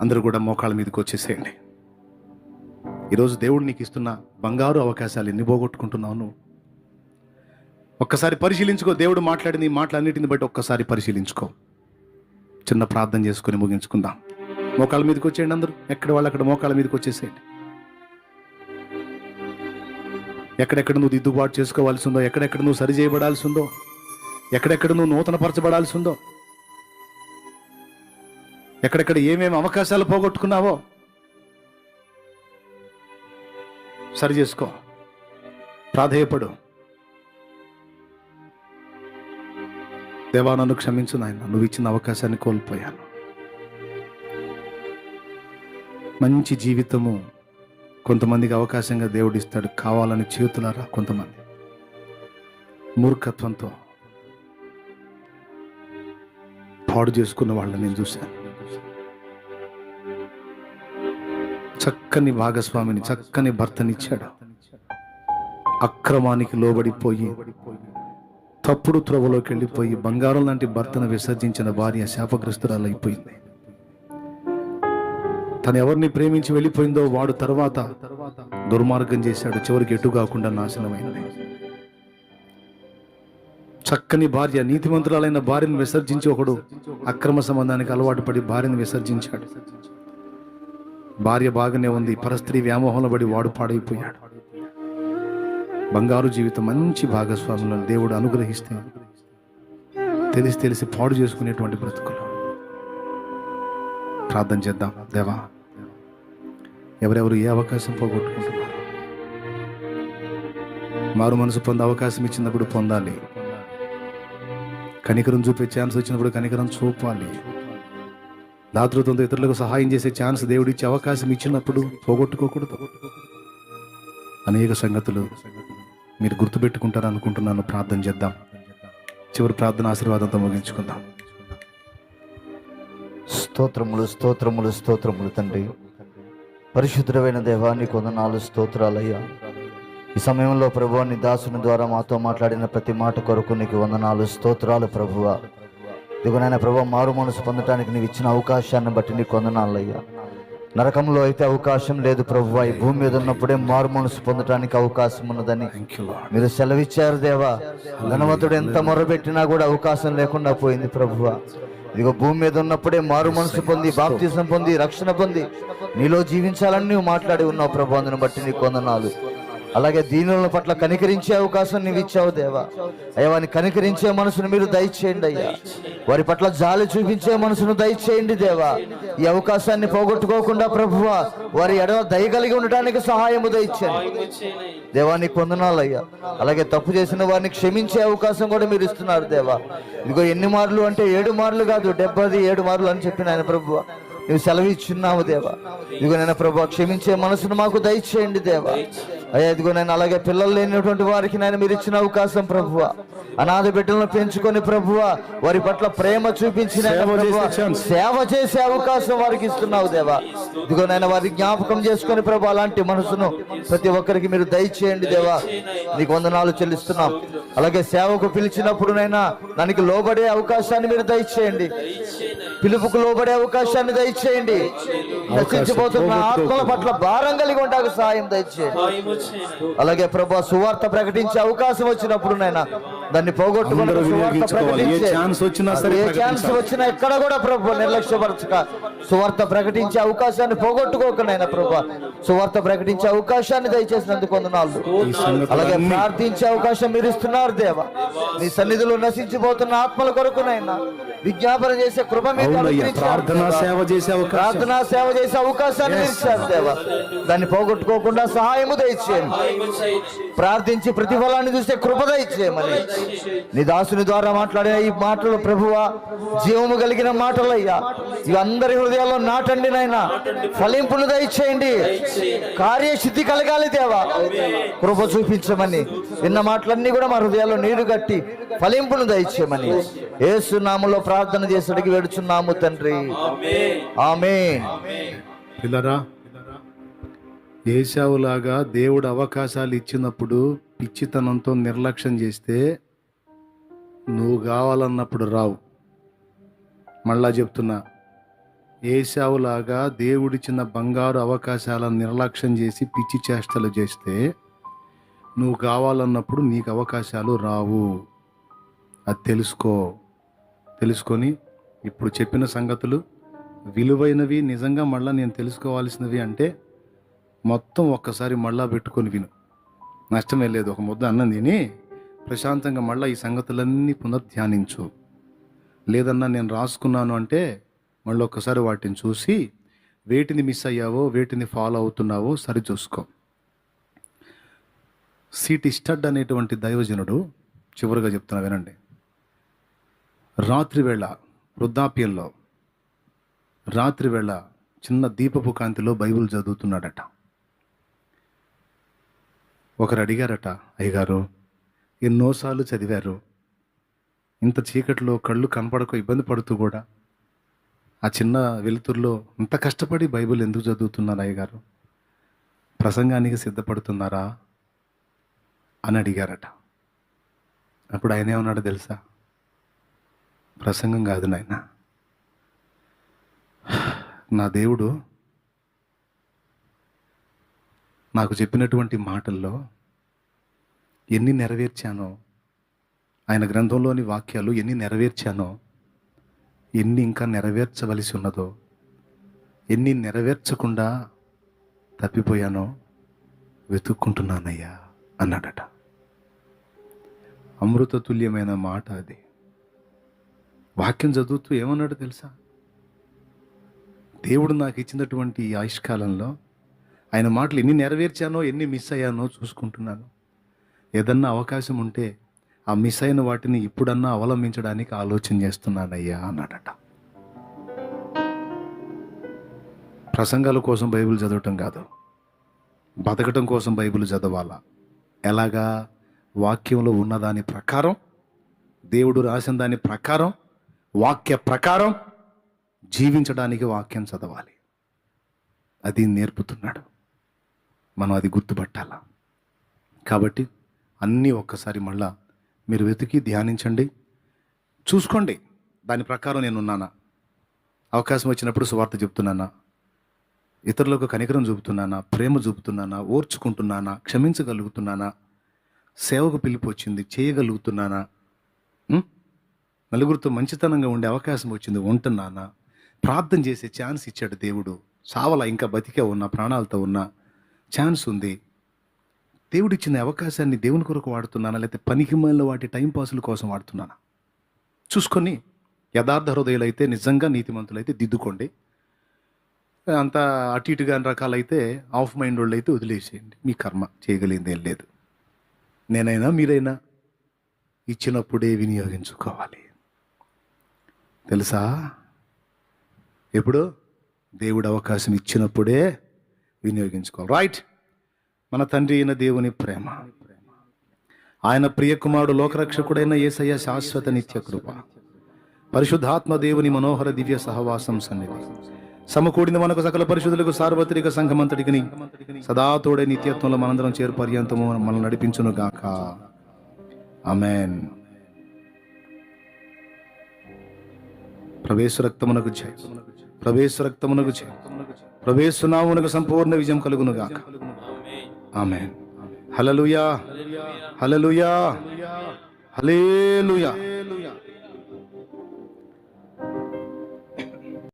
అందరూ కూడా మోకాళ్ళ మీదకి వచ్చేసేయండి. ఈరోజు దేవుడు నీకు ఇస్తున్న బంగారు అవకాశాలు ఎన్ని పోగొట్టుకుంటున్నావు నువ్వు? ఒక్కసారి పరిశీలించుకో. దేవుడు మాట్లాడిన ఈ మాటలన్నిటిని బట్టి ఒక్కసారి పరిశీలించుకో. చిన్న ప్రార్థన చేసుకొని ముగించుకుందాం. మోకాళ్ళ మీదకి వచ్చేయండి అందరూ. ఎక్కడ వాళ్ళు అక్కడ మోకాళ్ళ మీదకి వచ్చేసేయండి. ఎక్కడెక్కడ నువ్వు దిద్దుబాటు చేసుకోవాల్సి ఉందో, ఎక్కడెక్కడ నువ్వు సరి చేయబడాల్సి ఉందో, ఎక్కడెక్కడ నువ్వు నూతనపరచబడాల్సి ఉందో, ఎక్కడెక్కడ ఏమేమి అవకాశాలు పోగొట్టుకున్నావో సరి చేసుకో. ప్రాధేయపడు. దేవా నన్ను క్షమించు నాయన, నువ్వు ఇచ్చిన అవకాశాన్ని కోల్పోయాను. మంచి జీవితము కొంతమందికి అవకాశంగా దేవుడు ఇస్తాడు, కావాలని చేతులారా కొంతమంది మూర్ఖత్వంతో పాడు చేసుకున్న వాళ్ళని నేను చూశాను. చక్కని భాగస్వామిని, చక్కని భర్తనిచ్చాడు. అక్రమానికి లోబడిపోయి తప్పుడు త్రోవలోకి వెళ్ళిపోయి బంగారం లాంటి భర్తను విసర్జించిన భార్య శాపగ్రస్తురాలైపోయింది. తను ఎవరిని ప్రేమించి వెళ్ళిపోయిందో వాడు తర్వాత దుర్మార్గం చేశాడు. చివరికి ఎటు కాకుండా నాశనమైంది. చక్కని భార్య, నీతిమంతురాలైన భార్యను విసర్జించి ఒకడు అక్రమ సంబంధానికి అలవాటు పడి భార్యను విసర్జించాడు. భార్య బాగానే ఉంది, పరస్త్రీ వ్యామోహంలో పడి వాడు పాడైపోయాడు. బంగారు జీవితం, మంచి భాగస్వాములను దేవుడు అనుగ్రహిస్తే తెలిసి తెలిసి పాడు చేసుకునేటువంటి బ్రతుకులు. ప్రార్థన చేద్దాం. దేవా, ఎవరెవరు ఏ అవకాశం పోగొట్టుకుంటున్నారు? మారు మనసు పొందే అవకాశం ఇచ్చినప్పుడు పొందాలి. కనికరం చూపే ఛాన్స్ వచ్చినప్పుడు కనికరం చూపాలి. దాతృత్వంతో ఇతరులకు సహాయం చేసే ఛాన్స్ దేవుడిచ్చే అవకాశం ఇచ్చినప్పుడు పోగొట్టుకోకూడదు. అనేక సంగతులు మీరు గుర్తుపెట్టుకుంటారు అనుకుంటున్నాను. ప్రార్థన చేద్దాం. చివరి ప్రార్థన ఆశీర్వాదంతో ముగించుకుందాం. స్తోత్రములు, స్తోత్రములు, స్తోత్రములు తండ్రి. పరిశుద్ధమైన దేవానికి వందనాలు, స్తోత్రాలయ్యా. ఈ సమయంలో ప్రభువా, నీ దాసుని ద్వారా మాతో మాట్లాడిన ప్రతి మాట కొరకు నీకు వందనాలు, స్తోత్రాలు ప్రభువా. ఇదిగోనైనా ప్రభువా, మారు మనసు పొందటానికి నీవు ఇచ్చిన అవకాశాన్ని బట్టి నీకు వందనాలయ్యా. నరకంలో అయితే అవకాశం లేదు ప్రభువా, ఈ భూమి మీద ఉన్నప్పుడే మారు మనసు పొందటానికి అవకాశం ఉన్నదని మీరు సెలవిచ్చారు దేవా. ధనవంతుడు ఎంత మొరబెట్టినా కూడా అవకాశం లేకుండా పోయింది ప్రభువా. ఇదిగో భూమి మీద ఉన్నప్పుడే మారు మనసు పొంది, బాప్తిసం పొంది, రక్షణ పొంది నీలో జీవించాలని నువ్వు మాట్లాడి ఉన్నావు ప్రభు. అందుని బట్టి నీకు వందనాలు. అలాగే దీనుల పట్ల కనికరించే అవకాశం నీవు ఇచ్చావు దేవా. అయ్యా, వారిని కనికరించే మనసును మీరు దయచేయండి అయ్యా. వారి పట్ల జాలి చూపించే మనసును దయచేయండి దేవా. ఈ అవకాశాన్ని పోగొట్టుకోకుండా ప్రభువా, వారి ఎడవ దయ కలిగి ఉండటానికి సహాయము దయచేయండి దేవా. నీకు వందనాలయ్యా. అలాగే తప్పు చేసిన వారిని క్షమించే అవకాశం కూడా మీరు ఇస్తున్నారు దేవా. ఇదిగో ఎన్ని మార్లు అంటే 7 మార్లు కాదు, 77 మార్లు అని చెప్పిన ఆయన ప్రభువా, నువ్వు సెలవు ఇచ్చున్నావు దేవా. ఇదిగో నేను ప్రభు, క్షమించే మనసును మాకు దయచేయండి దేవా. అయ్యా, ఇదిగో నేను అలాగే పిల్లలు లేనటువంటి వారికి నేను మీరు ఇచ్చిన అవకాశం ప్రభువా. అనాథ బిడ్డలను పెంచుకొని ప్రభువా, వారి పట్ల ప్రేమ చూపించిన సేవ చేసే అవకాశం వారికి ఇస్తున్నావు దేవా. ఇదిగో నేను వారి జ్ఞాపకం చేసుకొని ప్రభు, అలాంటి మనసును ప్రతి ఒక్కరికి మీరు దయచేయండి దేవా. నీకు వందనాలు చెల్లిస్తున్నాం. అలాగే సేవకు పిలిచినప్పుడు నైనా దానికి లోబడే అవకాశాన్ని మీరు దయచేయండి. పిలుపుకు లోబడే అవకాశాన్ని దయచేయండి. నశించిపోతున్న ఆత్మల పట్ల భారం కలిగి ఉండడానికి సహాయం దయచేయండి. అలాగే ప్రభు, సువార్త ప్రకటించే అవకాశం వచ్చినప్పుడు నైనా దాన్ని పోగొట్టుకుని ఏ ఛాన్స్ వచ్చినా ఎక్కడ కూడా ప్రభు నిర్లక్ష్యపరచక సువార్త ప్రకటించే అవకాశాన్ని పోగొట్టుకోకనైనా ప్రభు, సువార్త ప్రకటించే అవకాశాన్ని దయచేసినందుకు వందనాలు. అలాగే ప్రార్థించే అవకాశం మీరు ఇస్తున్నారు దేవా. నీ సన్నిధిలో నశించిపోతున్న ఆత్మల కొరకునైనా విజ్ఞాపన చేసే కృప మీద ప్రార్థనా సేవ చేసే అవకాశాన్ని ఇచ్చారు దేవా. దాన్ని పోగొట్టుకోకుండా సహాయము దయచేయండి. ప్రార్థించి ప్రతిఫలాన్ని చూసే కృప దయచేయమని నీ దాసుని ద్వారా మాట్లాడే ఈ మాటలు ప్రభువా, జీవము కలిగిన మాటలయ్యా. ఇవి అందరి హృదయాల్లో నాటండి నాయనా. ఫలింపును దయచేయండి. కార్యసిద్ధి కలగాలి దేవా. కృప చూపించమని విన్న మాటలన్నీ కూడా మా హృదయాల్లో నీరు కట్టి ఫలింపును దయచేయమని యేసు నామములో ప్రార్థన చేసడికి వేడుచున్నాము తండ్రి. ఆమేన్. పిల్లరా, ఏశావులాగా దేవుడు అవకాశాలు ఇచ్చినప్పుడు పిచ్చితనంతో నిర్లక్ష్యం చేస్తే నువ్వు కావాలన్నప్పుడు రావు. మళ్ళా చెప్తున్నా, ఏశావులాగా దేవుడిచ్చిన బంగారు అవకాశాలను నిర్లక్ష్యం చేసి పిచ్చి చేష్టలు చేస్తే నువ్వు కావాలన్నప్పుడు నీకు అవకాశాలు రావు. అది తెలుసుకొని ఇప్పుడు చెప్పిన సంగతులు విలువైనవి, నిజంగా మళ్ళీ నేను తెలుసుకోవాల్సినవి అంటే మొత్తం ఒక్కసారి మళ్ళా పెట్టుకొని విను. నష్టమే లేదు. ఒక ముద్ద అన్నం తిని ప్రశాంతంగా మళ్ళీ ఈ సంగతులన్నీ పునర్ధ్యానించు. లేదన్నా నేను రాసుకున్నాను అంటే మళ్ళీ ఒక్కసారి వాటిని చూసి వేటిని మిస్ అయ్యావో, వేటిని ఫాలో అవుతున్నావో సరి చూసుకో. సిటీ స్టడ్ అనేటువంటి దైవజనుడు చివరిగా చెప్తున్నా వినండి. రాత్రివేళ వృద్ధాప్యంలో రాత్రివేళ చిన్న దీపపు కాంతిలో బైబిల్ చదువుతున్నాడట. ఒకరు అడిగారట, అయ్యగారు ఎన్నోసార్లు చదివారు, ఇంత చీకట్లో కళ్ళు కనపడక ఇబ్బంది పడుతూ కూడా ఆ చిన్న వెలుతురులో ఇంత కష్టపడి బైబిల్ ఎందుకు చదువుతున్నారు అయ్యగారు? ప్రసంగానికి సిద్ధపడుతున్నారా అని అడిగారట. అప్పుడు ఆయన ఏమన్నాడో తెలుసా? ప్రసంగం కాదు నాయన, నా దేవుడు నాకు చెప్పినటువంటి మాటల్లో ఎన్ని నెరవేర్చానో, ఆయన గ్రంథంలోని వాక్యాలు ఎన్ని నెరవేర్చానో, ఎన్ని ఇంకా నెరవేర్చవలసి ఉన్నదో, ఎన్ని నెరవేర్చకుండా తప్పిపోయానో వెతుక్కుంటున్నానయ్యా అన్నాడట. అమృత తుల్యమైన మాట అది. వాక్యం చదువుతూ ఏమన్నాడు తెలుసా? దేవుడు నాకు ఇచ్చినటువంటి ఈ ఆయుష్కాలంలో ఆయన మాటలు ఎన్ని నెరవేర్చానో, ఎన్ని మిస్ అయ్యానో చూసుకుంటున్నాను. ఏదన్నా అవకాశం ఉంటే ఆ మిస్ అయిన వాటిని ఇప్పుడన్నా అవలంబించడానికి ఆలోచన చేస్తున్నానయ్యా అన్నాడట. ప్రసంగాల కోసం బైబిల్ చదవటం కాదు, బతకటం కోసం బైబిల్ చదవాలా. ఎలాగా? వాక్యంలో ఉన్నదాని ప్రకారం, దేవుడు రాసిన దాని ప్రకారం, వాక్య ప్రకారం జీవించడానికి వాక్యం చదవాలి. అది నేర్పుతున్నాడు. మనం అది గుర్తుపట్టాలా. కాబట్టి అన్నీ ఒక్కసారి మళ్ళా మీరు వెతికి ధ్యానించండి, చూసుకోండి. దాని ప్రకారం నేను ఉన్నానా? అవకాశం వచ్చినప్పుడు సువార్త చెప్తున్నానా? ఇతరులకు కనికరం చూపుతున్నానా? ప్రేమ చూపుతున్నానా? ఓర్చుకుంటున్నానా? క్షమించగలుగుతున్నానా? సేవకు పిలుపు వచ్చింది, చేయగలుగుతున్నానా? నలుగురితో మంచితనంగా ఉండే అవకాశం వచ్చింది, ఉంటున్నానా? ప్రార్థన చేసే ఛాన్స్ ఇచ్చాడు దేవుడు. సావలా, ఇంకా బతికే ఉన్నా, ప్రాణాలతో ఉన్నా, ఛాన్స్ ఉంది. దేవుడిచ్చిన అవకాశాన్ని దేవుని కొరకు వాడుతున్నానా, లేకపోతే పనికిమాలిన వాటి టైంపాసుల కోసం వాడుతున్నానా? చూసుకొని యథార్థ హృదయులైతే, నిజంగా నీతిమంతులైతే దిద్దుకోండి. అంతా అటు ఇటుగా రకాలైతే, ఆఫ్ మైండ్ వాళ్ళు అయితే వదిలేసేయండి. మీ కర్మ, చేయగలిగింది ఏం లేదు. నేనైనా మీరైనా ఇచ్చినప్పుడే వినియోగించుకోవాలి. తెలుసా? ఎప్పుడు? దేవుడు అవకాశం ఇచ్చినప్పుడే వినియోగించుకోవాలి. రైట్? మన తండ్రి అయిన దేవుని ప్రేమ, ఆయన ప్రియకుమారుడు లోకరక్షకుడైన యేసయ్య శాశ్వత నిత్య కృప, పరిశుద్ధాత్మ దేవుని మనోహర దివ్య సహవాసం సన్నిధి సమకూడిన మనకు సకల పరిశుద్ధులకు సార్వత్రిక సంఘమంతటికి సదా తోడే నిత్యత్వంలో మనందరం చేరు పర్యంతము మనం నడిపించును గాక. ఆమేన్. ప్రవేశ రక్తమునకు జయ, ప్రవేశ రక్తమునకు జయ, ప్రవేశ నామమునకు సంపూర్ణ విజయం కలుగును గాక. ఆమేన్. హల్లెలూయా, హల్లెలూయా, హల్లెలూయా.